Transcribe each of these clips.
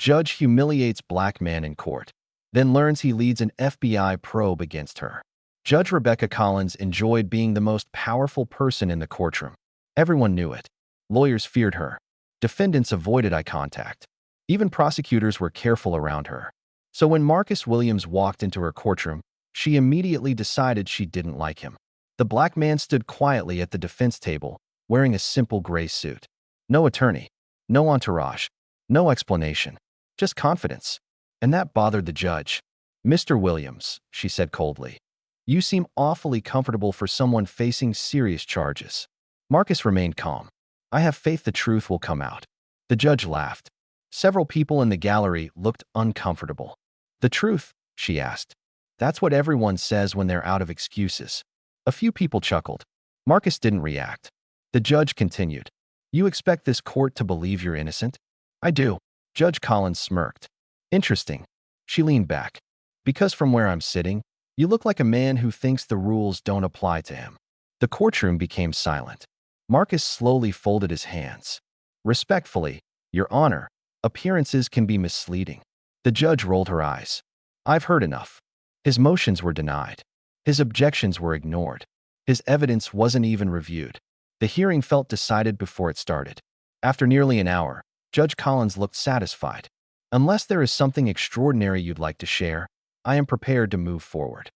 Judge humiliates black man in court, then learns he leads an FBI probe against her. Judge Rebecca Collins enjoyed being the most powerful person in the courtroom. Everyone knew it. Lawyers feared her. Defendants avoided eye contact. Even prosecutors were careful around her. So when Marcus Williams walked into her courtroom, she immediately decided she didn't like him. The black man stood quietly at the defense table, wearing a simple gray suit. No attorney, no entourage, no explanation, just confidence. And that bothered the judge. "Mr. Williams," she said coldly, "you seem awfully comfortable for someone facing serious charges." Marcus remained calm. "I have faith the truth will come out." The judge laughed. Several people in the gallery looked uncomfortable. "The truth?" she asked. "That's what everyone says when they're out of excuses." A few people chuckled. Marcus didn't react. The judge continued. "You expect this court to believe you're innocent?" "I do." Judge Collins smirked. "Interesting." She leaned back. "Because from where I'm sitting, you look like a man who thinks the rules don't apply to him." The courtroom became silent. Marcus slowly folded his hands. "Respectfully, Your Honor, appearances can be misleading." The judge rolled her eyes. "I've heard enough." His motions were denied. His objections were ignored. His evidence wasn't even reviewed. The hearing felt decided before it started. After nearly an hour, Judge Collins looked satisfied. "Unless there is something extraordinary you'd like to share, I am prepared to move forward."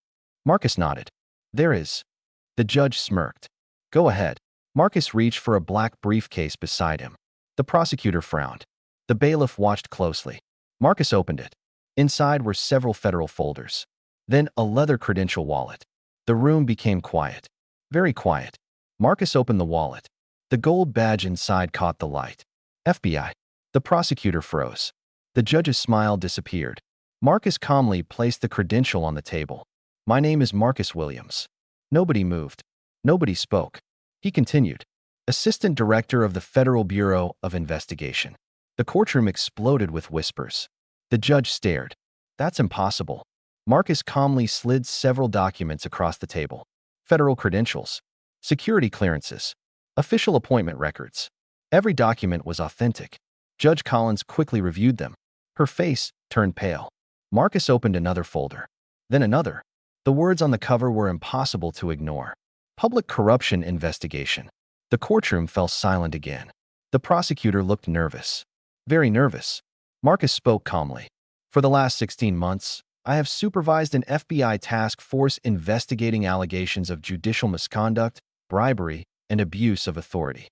Marcus nodded. "There is." The judge smirked. "Go ahead." Marcus reached for a black briefcase beside him. The prosecutor frowned. The bailiff watched closely. Marcus opened it. Inside were several federal folders. Then a leather credential wallet. The room became quiet. Very quiet. Marcus opened the wallet. The gold badge inside caught the light. FBI. The prosecutor froze. The judge's smile disappeared. Marcus calmly placed the credential on the table. "My name is Marcus Williams." Nobody moved. Nobody spoke. He continued. "Assistant Director of the Federal Bureau of Investigation." The courtroom exploded with whispers. The judge stared. "That's impossible." Marcus calmly slid several documents across the table. Federal credentials, security clearances, official appointment records. Every document was authentic. Judge Collins quickly reviewed them. Her face turned pale. Marcus opened another folder. Then another. The words on the cover were impossible to ignore. Public corruption investigation. The courtroom fell silent again. The prosecutor looked nervous. Very nervous. Marcus spoke calmly. "For the last 16 months, I have supervised an FBI task force investigating allegations of judicial misconduct, bribery, and abuse of authority."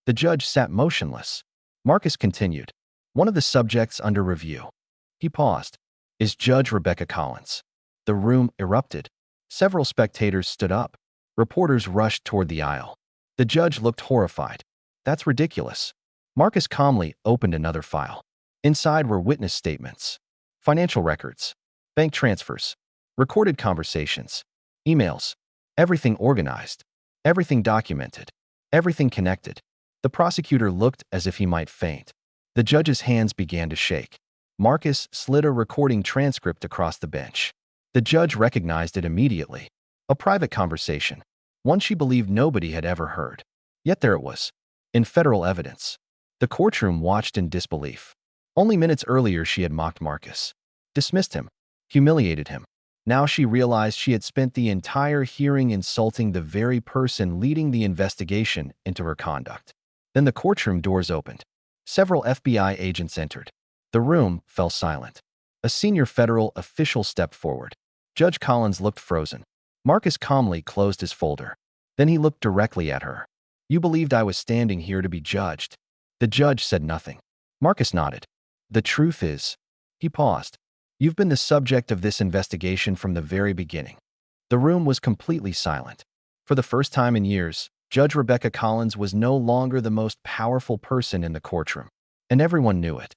The judge sat motionless. Marcus continued. "One of the subjects under review." He paused. "Is Judge Rebecca Collins." The room erupted. Several spectators stood up. Reporters rushed toward the aisle. The judge looked horrified. "That's ridiculous." Marcus calmly opened another file. Inside were witness statements, financial records, bank transfers, recorded conversations, emails, everything organized, everything documented, everything connected. The prosecutor looked as if he might faint. The judge's hands began to shake. Marcus slid a recording transcript across the bench. The judge recognized it immediately. A private conversation, one she believed nobody had ever heard. Yet there it was, in federal evidence. The courtroom watched in disbelief. Only minutes earlier she had mocked Marcus, dismissed him, humiliated him. Now she realized she had spent the entire hearing insulting the very person leading the investigation into her conduct. Then the courtroom doors opened. Several FBI agents entered. The room fell silent. A senior federal official stepped forward. Judge Collins looked frozen. Marcus calmly closed his folder. Then he looked directly at her. "You believed I was standing here to be judged." The judge said nothing. Marcus nodded. "The truth is..." He paused. "You've been the subject of this investigation from the very beginning." The room was completely silent. For the first time in years, Judge Rebecca Collins was no longer the most powerful person in the courtroom. And everyone knew it.